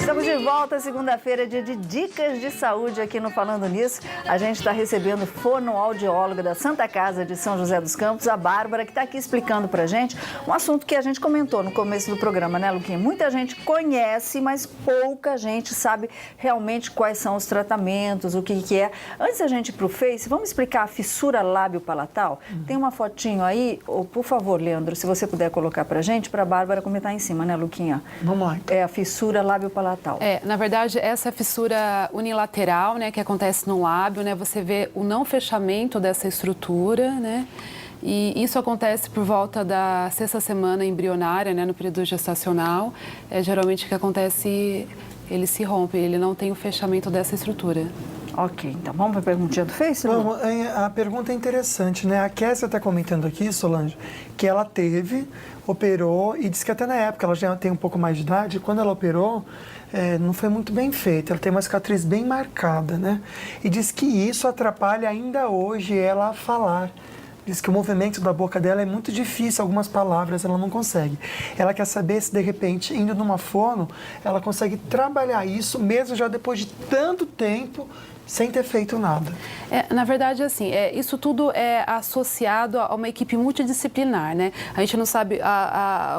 Estamos de volta, segunda-feira, dia de dicas de saúde aqui no Falando Nisso. A gente está recebendo fonoaudióloga da Santa Casa de São José dos Campos, a Bárbara, que está aqui explicando pra gente um assunto que a gente comentou no começo do programa, né, Luquinha? Muita gente conhece, mas pouca gente sabe realmente quais são os tratamentos, o que é. Antes da gente ir pro Face, vamos explicar a fissura lábio-palatal? Tem uma fotinho aí, ou, por favor, Leandro, se você puder colocar pra gente, pra Bárbara comentar em cima, né, Luquinha? Vamos lá. É a fissura lábio-palatal. Na verdade, essa é a fissura unilateral, né, que acontece no lábio, né? Você vê o não fechamento dessa estrutura, né? E isso acontece por volta da sexta semana embrionária, né, no período gestacional. Geralmente o que acontece, ele se rompe, ele não tem o fechamento dessa estrutura. Ok, então vamos para a perguntinha do Face? Vamos, a pergunta é interessante, né? A Kessia está comentando aqui, Solange, que ela operou e disse que até na época, ela já tem um pouco mais de idade, quando ela operou, não foi muito bem feita, ela tem uma cicatriz bem marcada, né? E diz que isso atrapalha ainda hoje ela a falar. Diz que o movimento da boca dela é muito difícil, algumas palavras ela não consegue. Ela quer saber se, de repente, indo numa fono, ela consegue trabalhar isso, mesmo já depois de tanto tempo, sem ter feito nada. Na verdade, assim, isso tudo é associado a uma equipe multidisciplinar, né? A gente não sabe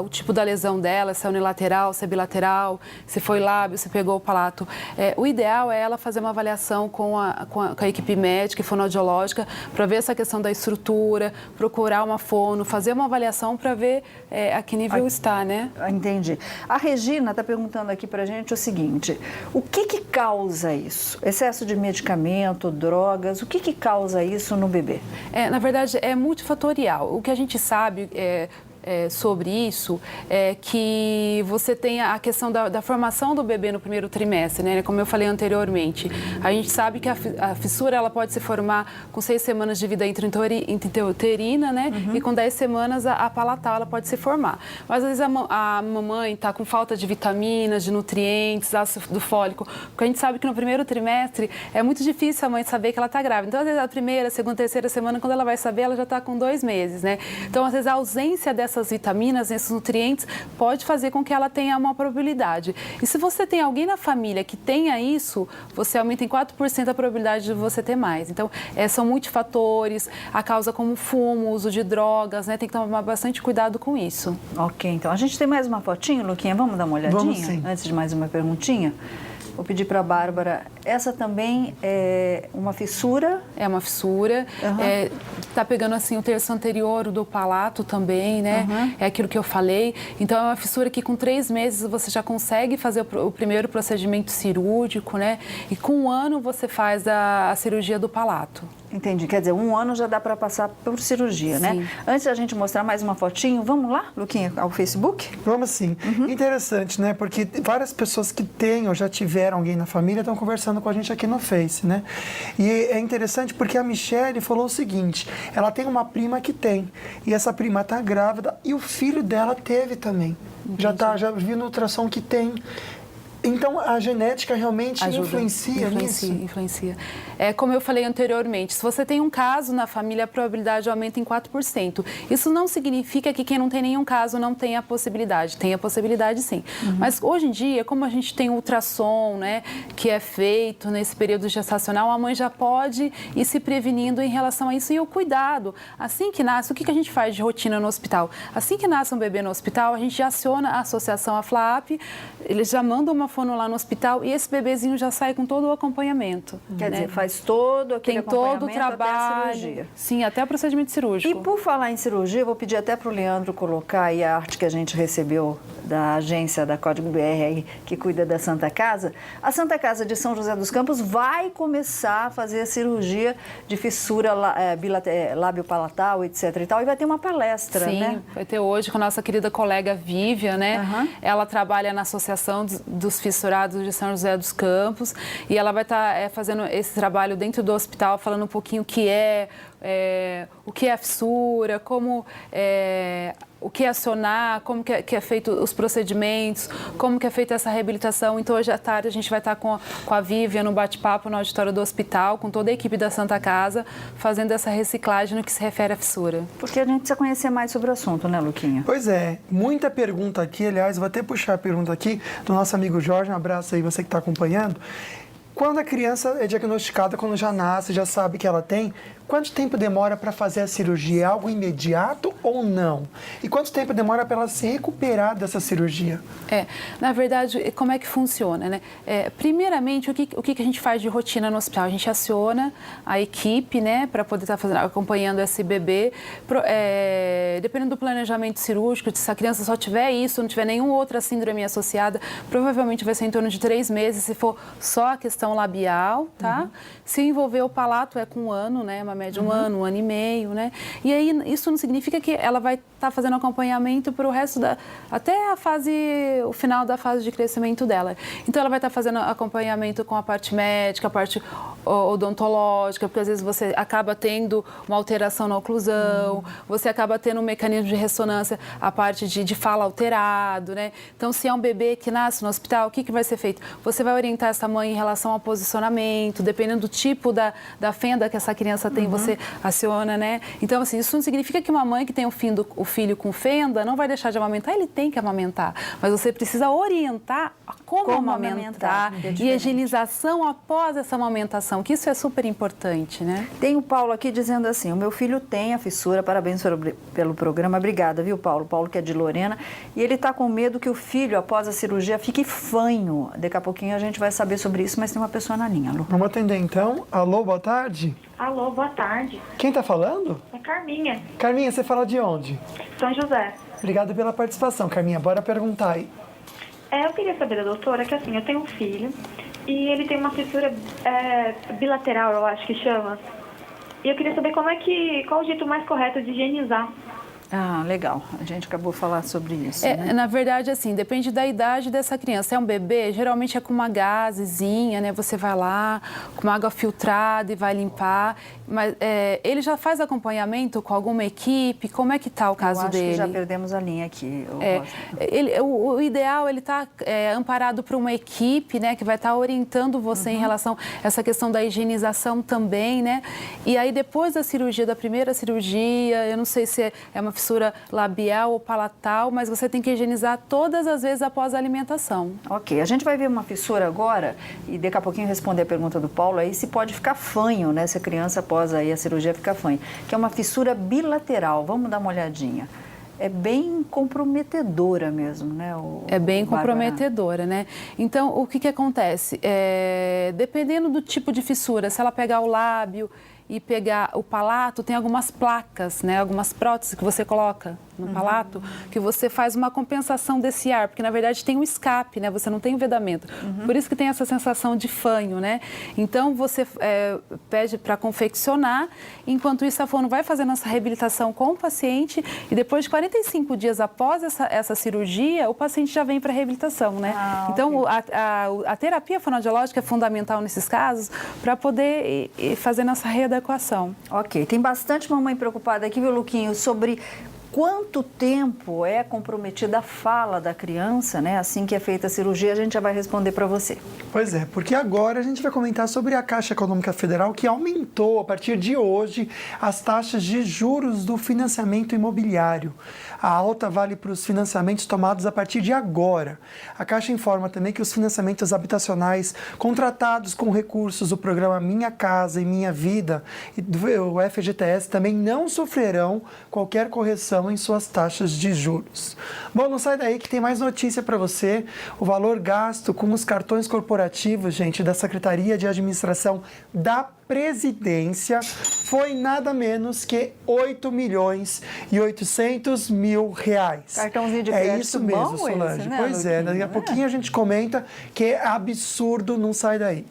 o tipo da lesão dela, se é unilateral, se é bilateral, se foi lábio, se pegou o palato. O ideal é ela fazer uma avaliação com a equipe médica e fonoaudiológica para ver essa questão da estrutura, procurar uma fono, fazer uma avaliação para ver a que nível está, né? Entendi. A Regina está perguntando aqui para a gente o seguinte: o que causa isso? Excesso de medicamento, drogas, o que causa isso no bebê? Na verdade, é multifatorial. O que a gente sabe sobre isso é que você tem a questão da formação do bebê no primeiro trimestre, né? Como eu falei anteriormente, a gente sabe que a fissura ela pode se formar com 6 semanas de vida intrauterina, né? E com 10 semanas a palatal ela pode se formar. Mas às vezes a mamãe está com falta de vitaminas, de nutrientes, ácido fólico, porque a gente sabe que no primeiro trimestre é muito difícil a mãe saber que ela está grávida. Então, às vezes, a primeira, segunda, terceira semana, quando ela vai saber, ela já está com 2 meses, né? Então, às vezes, a ausência essas vitaminas, esses nutrientes, pode fazer com que ela tenha uma probabilidade. E se você tem alguém na família que tenha isso, você aumenta em 4% a probabilidade de você ter mais. Então, são multifatores, a causa como fumo, uso de drogas, né? Tem que tomar bastante cuidado com isso. Ok, então a gente tem mais uma fotinho, Luquinha? Vamos dar uma olhadinha? Vamos sim. Antes de mais uma perguntinha? Vou pedir para a Bárbara, essa também é uma fissura? É uma fissura, tá pegando assim o terço anterior do palato também, né? É aquilo que eu falei. Então é uma fissura que com 3 meses você já consegue fazer o primeiro procedimento cirúrgico, né? E com 1 ano você faz a cirurgia do palato. Entendi, quer dizer, 1 ano já dá para passar por cirurgia, né? Antes da gente mostrar mais uma fotinho, vamos lá, Luquinha, ao Facebook? Vamos sim. Interessante, né? Porque várias pessoas que têm ou já tiveram alguém na família estão conversando com a gente aqui no Face, né? E é interessante porque a Michele falou o seguinte, ela tem uma prima que tem, e essa prima está grávida e o filho dela teve também. Já viu no ultrassom que tem. Então, a genética realmente influencia nisso? Influencia. Como eu falei anteriormente, se você tem um caso na família, a probabilidade aumenta em 4%. Isso não significa que quem não tem nenhum caso não tenha a possibilidade. Tem a possibilidade, sim. Mas, hoje em dia, como a gente tem ultrassom, né, que é feito nesse período gestacional, a mãe já pode ir se prevenindo em relação a isso. E o cuidado, assim que nasce, o que a gente faz de rotina no hospital? Assim que nasce um bebê no hospital, a gente já aciona a associação, a FLAP, eles já mandam uma fono lá no hospital e esse bebezinho já sai com todo o acompanhamento. Quer dizer, faz todo aquele acompanhamento todo o trabalho, até a cirurgia. Sim, até o procedimento cirúrgico. E por falar em cirurgia, eu vou pedir até para o Leandro colocar aí a arte que a gente recebeu da agência da Código BR aí, que cuida da Santa Casa. A Santa Casa de São José dos Campos vai começar a fazer a cirurgia de fissura lábio-palatal, etc. e tal, e vai ter uma palestra, Sim, né? vai ter hoje com a nossa querida colega Vivian, né? Ela trabalha na Associação dos Fissurados de São José dos Campos e ela vai estar fazendo esse trabalho dentro do hospital, falando um pouquinho o que é a fissura, como o que acionar, como que é feito os procedimentos, como que é feita essa reabilitação. Então, hoje à tarde, a gente vai estar com a Vivian no bate-papo no auditório do hospital, com toda a equipe da Santa Casa, fazendo essa reciclagem no que se refere à fissura. Porque a gente precisa conhecer mais sobre o assunto, né, Luquinha? Pois é, muita pergunta aqui, aliás, vou até puxar a pergunta aqui do nosso amigo Jorge, um abraço aí, você que está acompanhando. Quando a criança é diagnosticada, quando já nasce, já sabe que ela tem, quanto tempo demora para fazer a cirurgia? É algo imediato ou não? E quanto tempo demora para ela se recuperar dessa cirurgia? Na verdade, como é que funciona, né? Primeiramente, o que a gente faz de rotina no hospital? A gente aciona a equipe, né, para poder estar acompanhando esse bebê. Dependendo do planejamento cirúrgico, se a criança só tiver isso, não tiver nenhuma outra síndrome associada, provavelmente vai ser em torno de 3 meses, se for só a questão labial, tá? Se envolver o palato, é com 1 ano, né? Uma média de 1 ano, 1 ano e meio, né? E aí, isso não significa que ela vai estar fazendo acompanhamento para o resto até o final da fase de crescimento dela. Então, ela vai estar fazendo acompanhamento com a parte médica, a parte odontológica, porque às vezes você acaba tendo uma alteração na oclusão, você acaba tendo um mecanismo de ressonância, a parte de fala alterado, né? Então, se é um bebê que nasce no hospital, o que vai ser feito? Você vai orientar essa mãe em relação ao posicionamento, dependendo do tipo da fenda que essa criança tem, você aciona, né? Então, assim, isso não significa que uma mãe que tem o filho com fenda não vai deixar de amamentar, ele tem que amamentar. Mas você precisa orientar como amamentar e a higienização após essa amamentação, que isso é super importante, né? Tem o Paulo aqui dizendo assim, o meu filho tem a fissura, parabéns pelo programa, obrigada, viu, Paulo? Paulo que é de Lorena, e ele está com medo que o filho, após a cirurgia, fique fanho. Daqui a pouquinho a gente vai saber sobre isso, mas tem uma pessoa na linha, Lu. Vamos atender então. Alô, boa tarde. Alô, boa tarde. Quem está falando? É Carminha, Carminha, você fala de onde? São José. Obrigado pela participação, Carminha. Bora perguntar aí. Eu queria saber da doutora que assim, eu tenho um filho e ele tem uma fissura bilateral, eu acho que chama. E eu queria saber qual o jeito mais correto de higienizar. Ah, legal. A gente acabou de falar sobre isso, né? Na verdade, assim, depende da idade dessa criança. É um bebê, geralmente é com uma gazezinha, né? Você vai lá com uma água filtrada e vai limpar. Mas ele já faz acompanhamento com alguma equipe? Como é que está o caso dele? Eu acho que já perdemos a linha aqui. O ideal, ele está amparado por uma equipe, né? Que vai estar orientando você em relação a essa questão da higienização também, né? E aí, depois da cirurgia, da primeira cirurgia, eu não sei se é uma fissura labial ou palatal, mas você tem que higienizar todas as vezes após a alimentação. Ok, a gente vai ver uma fissura agora e daqui a pouquinho responder a pergunta do Paulo aí se pode ficar fanho, né? Se a criança após aí a cirurgia ficar fanho, que é uma fissura bilateral. Vamos dar uma olhadinha. É bem comprometedora mesmo, né? É bem comprometedora, né? Então, o que acontece? Dependendo do tipo de fissura, se ela pegar o lábio e pegar o palato, tem algumas placas, né? Algumas próteses que você coloca no palato, que você faz uma compensação desse ar, porque na verdade tem um escape, né? Você não tem um vedamento. Por isso que tem essa sensação de fanho, né? Então você pede para confeccionar, enquanto isso a fono vai fazendo essa reabilitação com o paciente e depois de 45 dias após essa cirurgia, o paciente já vem para a reabilitação, né? Então a terapia fonoaudiológica é fundamental nesses casos para poder ir fazendo essa readequação. Ok, tem bastante mamãe preocupada aqui, viu, Luquinho, sobre quanto tempo é comprometida a fala da criança, né? Assim que é feita a cirurgia, a gente já vai responder para você. Pois é, porque agora a gente vai comentar sobre a Caixa Econômica Federal, que aumentou a partir de hoje as taxas de juros do financiamento imobiliário. A alta vale para os financiamentos tomados a partir de agora. A Caixa informa também que os financiamentos habitacionais contratados com recursos do programa Minha Casa e Minha Vida e do FGTS também não sofrerão qualquer correção em suas taxas de juros. Bom, não sai daí que tem mais notícia para você. O valor gasto com os cartões corporativos, gente, da Secretaria de Administração da Presidência foi nada menos que 8.800.000 reais. Cartãozinho de crédito é isso mesmo, bom Solange. esse, né, pois Luquinho? Daqui a pouquinho a gente comenta que é absurdo, não sai daí.